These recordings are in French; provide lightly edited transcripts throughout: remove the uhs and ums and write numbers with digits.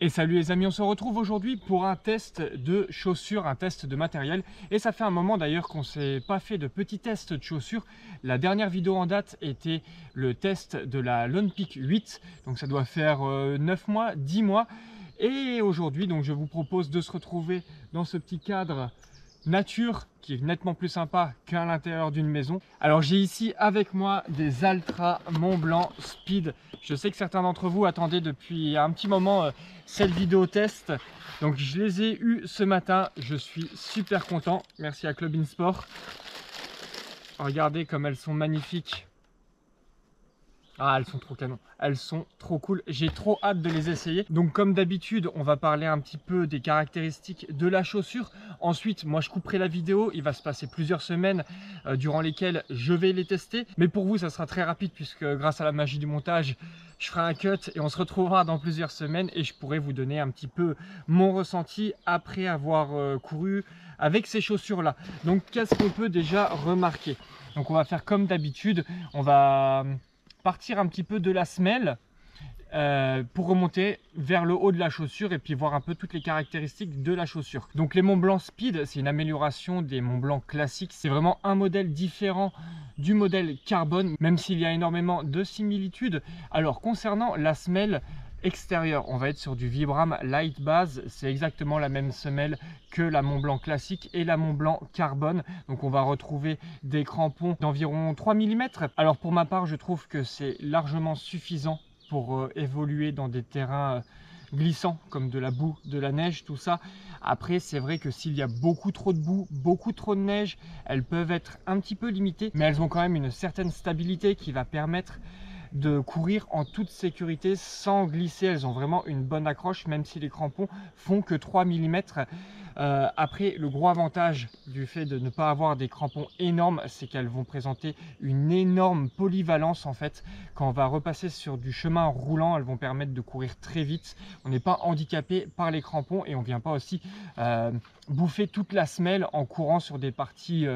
Et salut les amis, on se retrouve aujourd'hui pour un test de chaussures, un test de matériel. Et ça fait un moment d'ailleurs qu'on ne s'est pas fait de petits tests de chaussures. La dernière vidéo en date était le test de la Lone Peak 8. Donc ça doit faire 9 mois, 10 mois. Et aujourd'hui, donc je vous propose de se retrouver dans ce petit cadre nature qui est nettement plus sympa qu'à l'intérieur d'une maison. Alors j'ai ici avec moi des Altra Montblanc Speed. Je sais que certains d'entre vous attendaient depuis un petit moment cette vidéo test. Donc je les ai eus ce matin. Je suis super content. Merci à Club In Sport. Regardez comme elles sont magnifiques. Ah, elles sont trop canon, elles sont trop cool, j'ai trop hâte de les essayer. Donc comme d'habitude, on va parler un petit peu des caractéristiques de la chaussure. Ensuite, moi je couperai la vidéo, il va se passer plusieurs semaines durant lesquelles je vais les tester. Mais pour vous, ça sera très rapide puisque grâce à la magie du montage, je ferai un cut et on se retrouvera dans plusieurs semaines et je pourrai vous donner un petit peu mon ressenti après avoir couru avec ces chaussures-là. Donc qu'est-ce qu'on peut déjà remarquer? Donc on va faire comme d'habitude, on va partir un petit peu de la semelle pour remonter vers le haut de la chaussure et puis voir un peu toutes les caractéristiques de la chaussure. Donc les Montblanc Speed, c'est une amélioration des Montblanc classiques. C'est vraiment un modèle différent du modèle carbone, même s'il y a énormément de similitudes. Alors concernant la semelle extérieure, on va être sur du Vibram Light Base. C'est exactement la même semelle que la Montblanc classique et la Montblanc carbone. Donc on va retrouver des crampons d'environ 3 mm. Alors pour ma part, je trouve que c'est largement suffisant pour évoluer dans des terrains glissants comme de la boue, de la neige, tout ça. Après, c'est vrai que s'il y a beaucoup trop de boue, beaucoup trop de neige, elles peuvent être un petit peu limitées, mais elles ont quand même une certaine stabilité qui va permettre de courir en toute sécurité sans glisser. Elles ont vraiment une bonne accroche, même si les crampons font que 3 mm. Après, le gros avantage du fait de ne pas avoir des crampons énormes, c'est qu'elles vont présenter une énorme polyvalence en fait. Quand on va repasser sur du chemin roulant, elles vont permettre de courir très vite. On n'est pas handicapé par les crampons et on ne vient pas aussi bouffer toute la semelle en courant sur des parties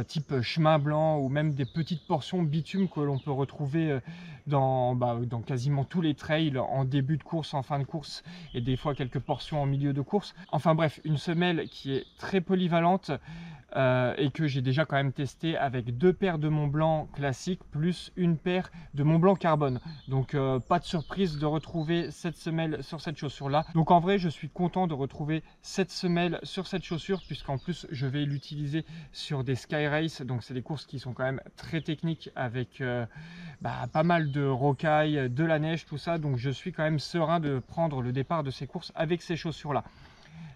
type chemin blanc ou même des petites portions bitume que l'on peut retrouver dans quasiment tous les trails en début de course, en fin de course et des fois quelques portions en milieu de course. Enfin bref, une semelle qui est très polyvalente et que j'ai déjà quand même testé avec 2 paires de Montblanc classique plus une paire de Montblanc carbone. Donc pas de surprise de retrouver cette semelle sur cette chaussure là. Donc en vrai, je suis content de retrouver cette semelle sur cette chaussure puisqu'en plus je vais l'utiliser sur des Sky Race. Donc c'est des courses qui sont quand même très techniques avec pas mal de rocailles, de la neige, tout ça. Donc je suis quand même serein de prendre le départ de ces courses avec ces chaussures là.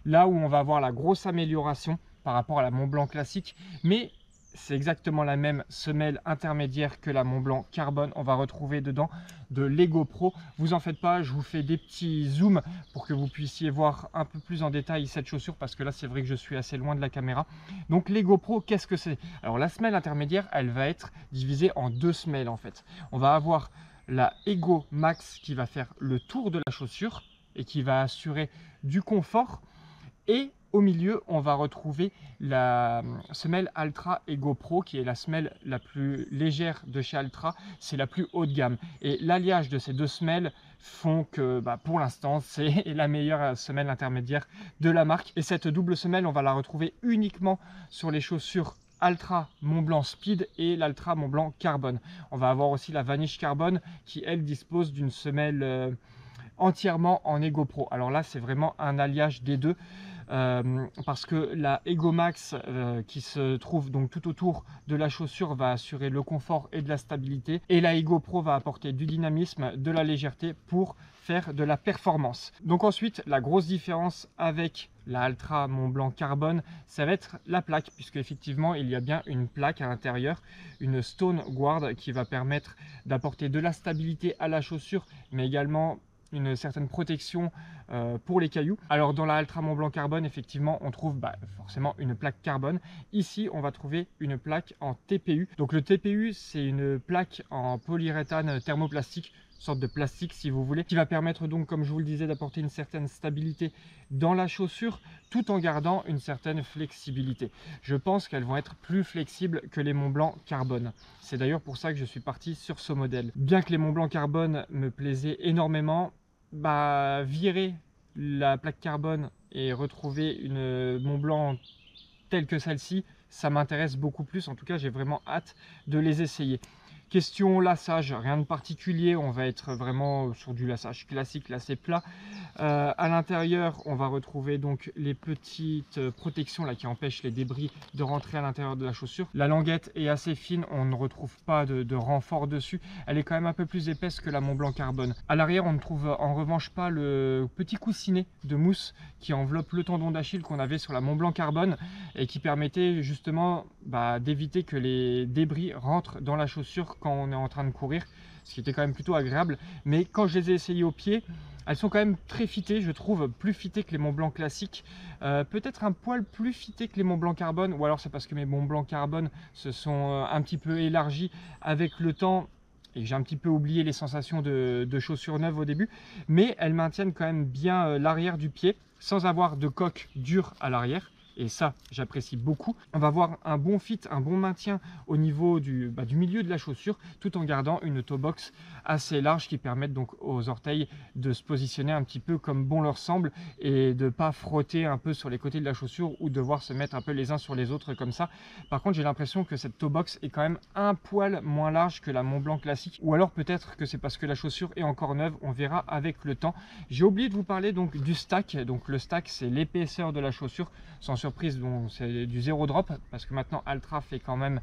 Là où on va avoir la grosse amélioration par rapport à la Montblanc classique, mais c'est exactement la même semelle intermédiaire que la Montblanc carbone. On va retrouver dedans de l'Ego Pro. Vous en faites pas, je vous fais des petits zooms pour que vous puissiez voir un peu plus en détail cette chaussure parce que là c'est vrai que je suis assez loin de la caméra. Donc l'Ego Pro, qu'est-ce que c'est? Alors la semelle intermédiaire, elle va être divisée en 2 semelles en fait. On va avoir la Ego Max qui va faire le tour de la chaussure et qui va assurer du confort, et au milieu, on va retrouver la semelle Altra Ego Pro qui est la semelle la plus légère de chez Altra. C'est la plus haut de gamme. Et l'alliage de ces 2 semelles font que pour l'instant, c'est la meilleure semelle intermédiaire de la marque. Et cette double semelle, on va la retrouver uniquement sur les chaussures Altra Montblanc Speed et l'Altra Montblanc Carbone. On va avoir aussi la Vanish Carbone qui, elle, dispose d'une semelle entièrement en Ego Pro. Alors là, c'est vraiment un alliage des deux. Parce que la Ego Max qui se trouve donc tout autour de la chaussure va assurer le confort et de la stabilité, et la Ego Pro va apporter du dynamisme, de la légèreté pour faire de la performance. Donc ensuite, la grosse différence avec la Altra Montblanc Carbone, ça va être la plaque, puisque effectivement il y a bien une plaque à l'intérieur, une Stone Guard qui va permettre d'apporter de la stabilité à la chaussure, mais également une certaine protection pour les cailloux. Alors dans la Altra Montblanc Carbone, effectivement, on trouve forcément une plaque carbone. Ici, on va trouver une plaque en TPU. Donc le TPU, c'est une plaque en polyuréthane thermoplastique, sorte de plastique si vous voulez, qui va permettre donc, comme je vous le disais, d'apporter une certaine stabilité dans la chaussure tout en gardant une certaine flexibilité. Je pense qu'elles vont être plus flexibles que les Montblanc Carbone. C'est d'ailleurs pour ça que je suis parti sur ce modèle. Bien que les Montblanc Carbone me plaisaient énormément, virer la plaque carbone et retrouver une Montblanc telle que celle-ci, ça m'intéresse beaucoup plus. En tout cas, j'ai vraiment hâte de les essayer. Question lassage, rien de particulier, on va être vraiment sur du lassage classique, lacet plat. À l'intérieur, on va retrouver donc les petites protections là qui empêchent les débris de rentrer à l'intérieur de la chaussure. La languette est assez fine, on ne retrouve pas de renfort dessus. Elle est quand même un peu plus épaisse que la Montblanc Carbone. À l'arrière, on ne trouve en revanche pas le petit coussinet de mousse qui enveloppe le tendon d'Achille qu'on avait sur la Montblanc Carbone et qui permettait justement d'éviter que les débris rentrent dans la chaussure quand on est en train de courir, ce qui était quand même plutôt agréable. Mais quand je les ai essayées au pied, elles sont quand même très fitées, je trouve, plus fitées que les Montblanc classiques, peut-être un poil plus fitées que les Montblanc Carbone, ou alors c'est parce que mes Montblanc Carbone se sont un petit peu élargis avec le temps et que j'ai un petit peu oublié les sensations de chaussures neuves au début, mais elles maintiennent quand même bien l'arrière du pied sans avoir de coque dure à l'arrière. Et ça, j'apprécie beaucoup. On va avoir un bon fit, un bon maintien au niveau du milieu de la chaussure, tout en gardant une toe box assez large qui permette donc aux orteils de se positionner un petit peu comme bon leur semble et de ne pas frotter un peu sur les côtés de la chaussure ou devoir se mettre un peu les uns sur les autres comme ça. Par contre, j'ai l'impression que cette toe box est quand même un poil moins large que la Montblanc classique, ou alors peut-être que c'est parce que la chaussure est encore neuve, on verra avec le temps. J'ai oublié de vous parler donc du stack. Donc le stack, c'est l'épaisseur de la chaussure. Sans surprise, c'est du 0 drop parce que maintenant Altra fait quand même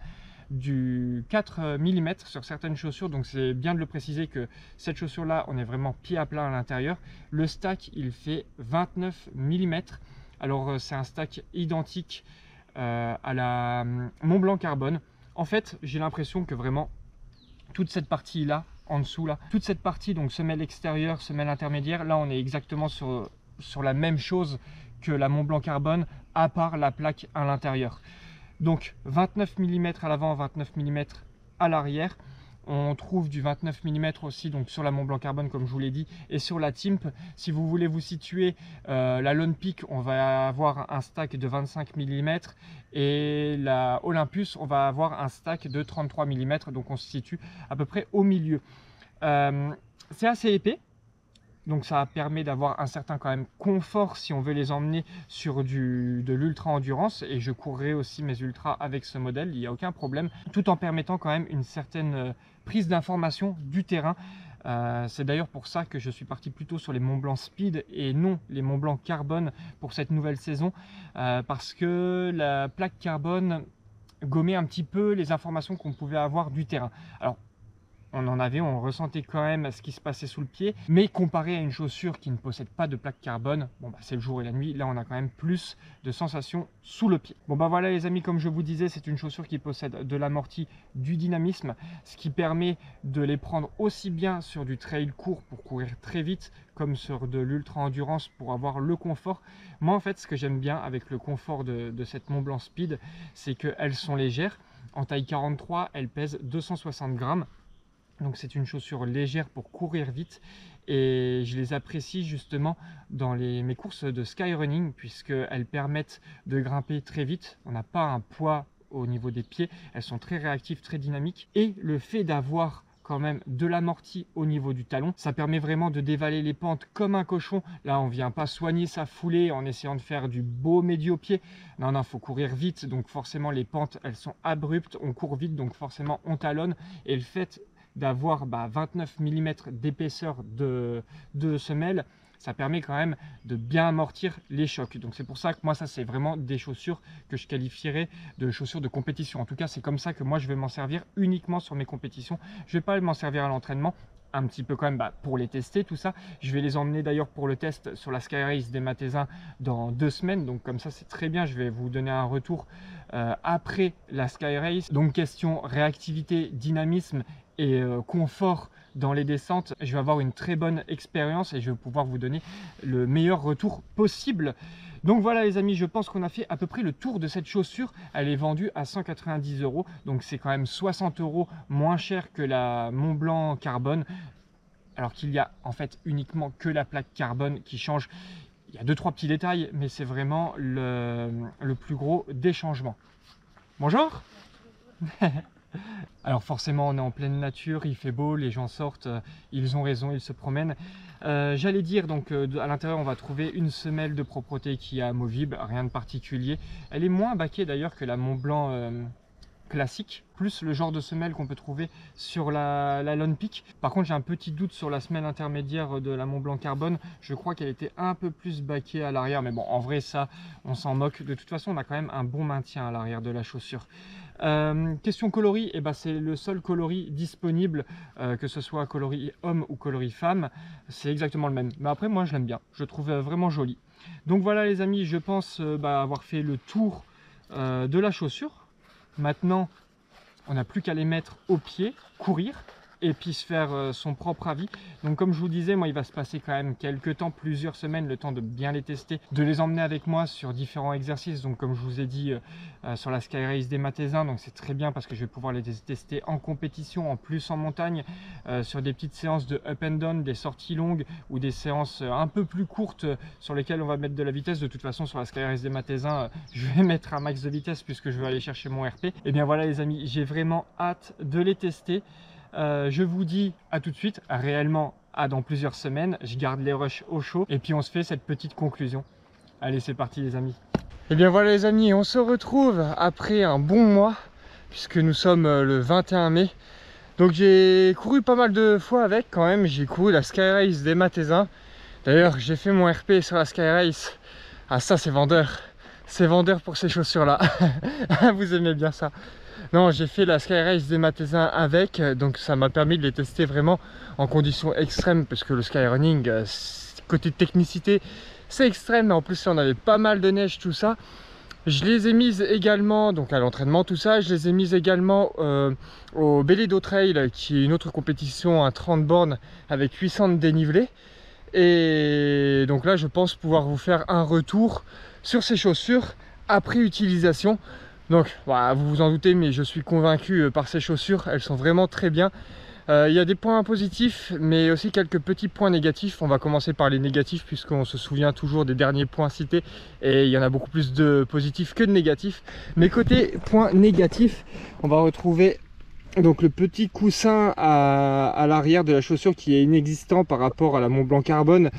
du 4 mm sur certaines chaussures, donc c'est bien de le préciser que cette chaussure là on est vraiment pied à plat à l'intérieur. Le stack il fait 29 mm, alors c'est un stack identique à la Montblanc Carbone. En fait j'ai l'impression que vraiment toute cette partie là en dessous là, toute cette partie donc semelle extérieure, semelle intermédiaire, là on est exactement sur la même chose que la Montblanc Carbone, à part la plaque à l'intérieur. Donc 29 mm à l'avant, 29 mm à l'arrière. On trouve du 29 mm aussi donc sur la Montblanc Carbone comme je vous l'ai dit, et sur la Timp. Si vous voulez vous situer, la Lone Peak on va avoir un stack de 25 mm et la Olympus on va avoir un stack de 33 mm, donc on se situe à peu près au milieu. C'est assez épais, donc ça permet d'avoir un certain quand même confort si on veut les emmener sur de l'ultra endurance, et je courrai aussi mes ultras avec ce modèle, il n'y a aucun problème, tout en permettant quand même une certaine prise d'information du terrain. C'est d'ailleurs pour ça que je suis parti plutôt sur les Montblanc Speed et non les Montblanc Carbone pour cette nouvelle saison, parce que la plaque carbone gommait un petit peu les informations qu'on pouvait avoir du terrain. Alors on ressentait quand même ce qui se passait sous le pied, mais comparé à une chaussure qui ne possède pas de plaque carbone, c'est le jour et la nuit, là on a quand même plus de sensations sous le pied. Voilà les amis, comme je vous disais, c'est une chaussure qui possède de l'amorti, du dynamisme, ce qui permet de les prendre aussi bien sur du trail court pour courir très vite, comme sur de l'ultra endurance pour avoir le confort. Moi en fait ce que j'aime bien avec le confort de cette Montblanc Speed, c'est qu'elles sont légères. En taille 43, elles pèsent 260 grammes. Donc c'est une chaussure légère pour courir vite, et je les apprécie justement dans mes courses de skyrunning puisqu'elles permettent de grimper très vite. On n'a pas un poids au niveau des pieds, elles sont très réactives, très dynamiques, et le fait d'avoir quand même de l'amorti au niveau du talon, ça permet vraiment de dévaler les pentes comme un cochon. Là on vient pas soigner sa foulée en essayant de faire du beau médio-pied, non, faut courir vite, donc forcément les pentes elles sont abruptes, on court vite donc forcément on talonne, et le fait d'avoir 29 mm d'épaisseur de semelle, ça permet quand même de bien amortir les chocs. Donc c'est pour ça que moi ça c'est vraiment des chaussures que je qualifierais de chaussures de compétition. En tout cas c'est comme ça que moi je vais m'en servir uniquement sur mes compétitions. Je vais pas m'en servir à l'entraînement, un petit peu quand même pour les tester tout ça. Je vais les emmener d'ailleurs pour le test sur la Sky Race des Matézins dans 2 semaines, donc comme ça c'est très bien, je vais vous donner un retour après la Sky Race. Donc question réactivité, dynamisme et confort dans les descentes, je vais avoir une très bonne expérience et je vais pouvoir vous donner le meilleur retour possible. Donc voilà les amis, je pense qu'on a fait à peu près le tour de cette chaussure. Elle est vendue à 190 €, donc c'est quand même 60 € moins cher que la Montblanc Carbone, alors qu'il y a en fait uniquement que la plaque carbone qui change. Il y a 2-3 petits détails, mais c'est vraiment le plus gros des changements. Bonjour. Alors forcément on est en pleine nature, il fait beau, les gens sortent, ils ont raison, ils se promènent. J'allais dire donc à l'intérieur on va trouver une semelle de propreté qui est amovible, rien de particulier. Elle est moins baquée d'ailleurs que la Mont Blanc classique, plus le genre de semelle qu'on peut trouver sur la Lone Peak. Par contre j'ai un petit doute sur la semelle intermédiaire de la Mont Blanc Carbone, je crois qu'elle était un peu plus baquée à l'arrière, mais bon en vrai ça on s'en moque, de toute façon on a quand même un bon maintien à l'arrière de la chaussure. Question coloris, et ben c'est le seul coloris disponible, que ce soit coloris homme ou coloris femme, c'est exactement le même. Mais après moi je l'aime bien, je trouve vraiment joli. Donc voilà les amis, je pense avoir fait le tour de la chaussure. Maintenant, on n'a plus qu'à les mettre au pied, courir et puis se faire son propre avis. Donc comme je vous disais, moi il va se passer quand même quelques temps, plusieurs semaines, le temps de bien les tester, de les emmener avec moi sur différents exercices. Donc comme je vous ai dit sur la Sky Race des Matézins, donc c'est très bien parce que je vais pouvoir les tester en compétition, en plus en montagne, sur des petites séances de up and down, des sorties longues ou des séances un peu plus courtes sur lesquelles on va mettre de la vitesse. De toute façon sur la Sky Race des Matézins, je vais mettre un max de vitesse puisque je vais aller chercher mon RP. Et bien voilà les amis, j'ai vraiment hâte de les tester. Je vous dis à tout de suite, réellement à dans plusieurs semaines, je garde les rushs au chaud et puis on se fait cette petite conclusion. Allez c'est parti les amis. Et bien voilà les amis, on se retrouve après un bon mois puisque nous sommes le 21 mai. Donc j'ai couru pas mal de fois avec quand même, j'ai couru la Sky Race des Matézins. D'ailleurs j'ai fait mon RP sur la Sky Race. Ah ça c'est vendeur pour ces chaussures là. Vous aimez bien ça. Non, j'ai fait la Sky Race des Matézins avec, donc ça m'a permis de les tester vraiment en conditions extrêmes, parce que le skyrunning, côté technicité, c'est extrême, mais en plus on avait pas mal de neige, tout ça. Je les ai mises également, donc à l'entraînement, tout ça, je les ai mises également au Belledo Trail, qui est une autre compétition à 30 bornes avec 800 de dénivelé. Et donc là, je pense pouvoir vous faire un retour sur ces chaussures après utilisation. Donc voilà, vous vous en doutez, mais je suis convaincu par ces chaussures, elles sont vraiment très bien. Il y a des points positifs, mais aussi quelques petits points négatifs. On va commencer par les négatifs, puisqu'on se souvient toujours des derniers points cités, et il y en a beaucoup plus de positifs que de négatifs. Mais côté points négatifs, on va retrouver donc le petit coussin à l'arrière de la chaussure qui est inexistant par rapport à la Mont Blanc Carbone.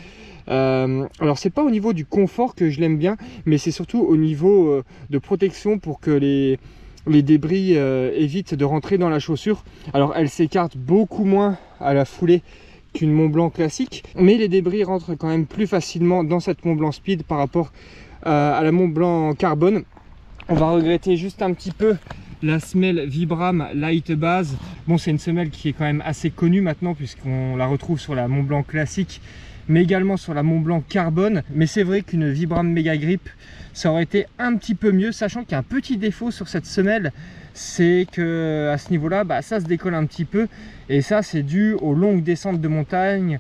Alors c'est pas au niveau du confort que je l'aime bien, mais c'est surtout au niveau de protection pour que les débris évitent de rentrer dans la chaussure. Alors elle s'écarte beaucoup moins à la foulée qu'une Mont Blanc classique, mais les débris rentrent quand même plus facilement dans cette Mont Blanc Speed par rapport à la Mont Blanc Carbone. On va regretter juste un petit peu la semelle Vibram Light Base. Bon, c'est une semelle qui est quand même assez connue maintenant puisqu'on la retrouve sur la Mont Blanc classique, mais également sur la Mont Blanc Carbone. Mais c'est vrai qu'une Vibram Mega Grip, ça aurait été un petit peu mieux, sachant qu'il y a un petit défaut sur cette semelle, c'est que à ce niveau-là, ça se décolle un petit peu, et ça c'est dû aux longues descentes de montagne,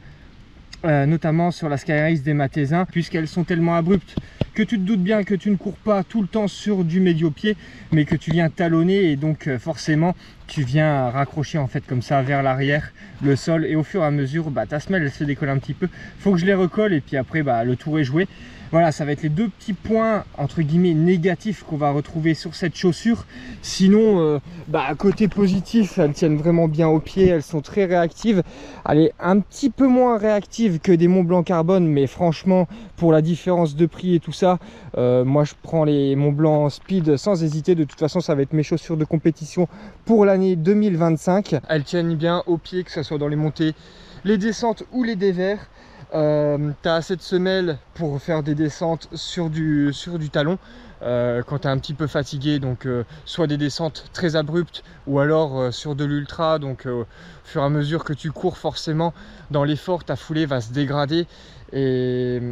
notamment sur la Sky Race des Matézins, puisqu'elles sont tellement abruptes que tu te doutes bien que tu ne cours pas tout le temps sur du médio-pied, mais que tu viens talonner, et donc forcément tu viens raccrocher en fait comme ça vers l'arrière le sol, et au fur et à mesure ta semelle elle se décolle un petit peu. Faut que je les recolle et puis après le tour est joué. Voilà, ça va être les deux petits points entre guillemets négatifs qu'on va retrouver sur cette chaussure. Sinon, côté positif, elles tiennent vraiment bien au pied, elles sont très réactives. Elle est un petit peu moins réactive que des Mont Blanc Carbone, mais franchement, pour la différence de prix et tout ça, moi je prends les Mont Blanc Speed sans hésiter. De toute façon, ça va être mes chaussures de compétition pour l'année 2025. Elles tiennent bien au pied, que ce soit dans les montées, les descentes ou les dévers. Tu as assez de semelles pour faire des descentes sur du talon quand tu es un petit peu fatigué, donc soit des descentes très abruptes ou alors sur de l'ultra, donc au fur et à mesure que tu cours, forcément dans l'effort ta foulée va se dégrader et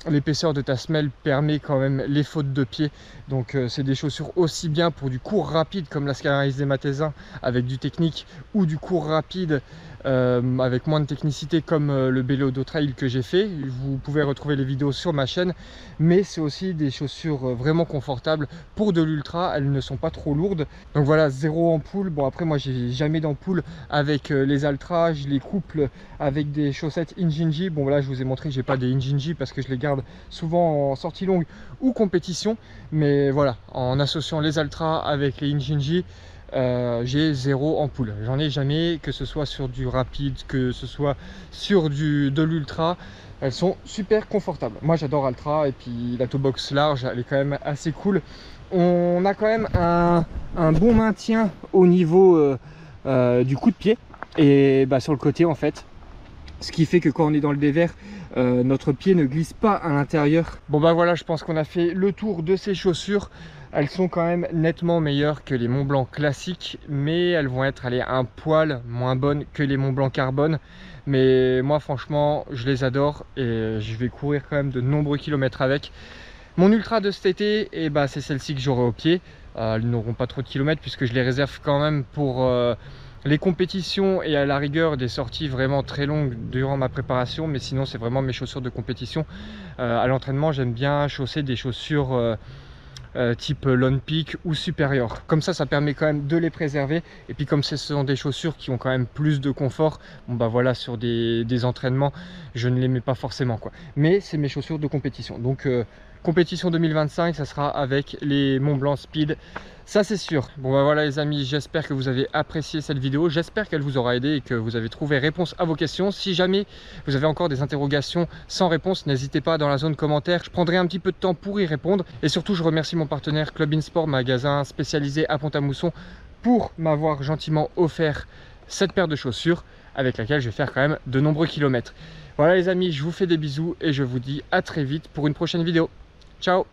l'épaisseur de ta semelle permet quand même les fautes de pied. Donc c'est des chaussures aussi bien pour du cours rapide comme la Sky Race des Matézins avec du technique, ou du cours rapide avec moins de technicité comme le Belledo Trail que j'ai fait. Vous pouvez retrouver les vidéos sur ma chaîne, mais c'est aussi des chaussures vraiment confortables pour de l'ultra. Elles ne sont pas trop lourdes, donc voilà, zéro ampoule. Bon, après moi j'ai jamais d'ampoule avec les Altra, je les couple avec des chaussettes Injinji. Bon là je vous ai montré que j'ai pas des Injinji parce que je les garde souvent en sortie longue ou compétition, mais voilà, en associant les Altra avec les Injinji, j'ai 0 ampoule. J'en ai jamais, que ce soit sur du rapide, que ce soit sur de l'ultra. Elles sont super confortables. Moi j'adore Altra, et puis la toe box large, elle est quand même assez cool. On a quand même un bon maintien au niveau du coup de pied, et bah, sur le côté en fait, ce qui fait que quand on est dans le dévers, notre pied ne glisse pas à l'intérieur. Bon bah voilà, je pense qu'on a fait le tour de ces chaussures. Elles sont quand même nettement meilleures que les Montblanc classiques, mais elles vont être un poil moins bonnes que les Montblanc carbone. Mais moi franchement, je les adore et je vais courir quand même de nombreux kilomètres avec. Mon ultra de cet été, et bah, c'est celle-ci que j'aurai au pied. Elles n'auront pas trop de kilomètres puisque je les réserve quand même pour les compétitions et à la rigueur des sorties vraiment très longues durant ma préparation. Mais sinon, c'est vraiment mes chaussures de compétition. À l'entraînement, j'aime bien chausser des chaussures type Lone Peak ou supérieur. Comme ça permet quand même de les préserver. Et puis comme ce sont des chaussures qui ont quand même plus de confort, bon bah voilà, sur des entraînements, je ne les mets pas forcément quoi. Mais c'est mes chaussures de compétition. Donc compétition 2025, ça sera avec les Montblanc Speed, ça c'est sûr. Bon bah voilà les amis, j'espère que vous avez apprécié cette vidéo, j'espère qu'elle vous aura aidé et que vous avez trouvé réponse à vos questions. Si jamais vous avez encore des interrogations sans réponse, n'hésitez pas dans la zone commentaire, je prendrai un petit peu de temps pour y répondre. Et surtout, je remercie mon partenaire Club In Sport, magasin spécialisé à Pont-à-Mousson, pour m'avoir gentiment offert cette paire de chaussures avec laquelle je vais faire quand même de nombreux kilomètres. Voilà les amis, je vous fais des bisous et je vous dis à très vite pour une prochaine vidéo. Ciao!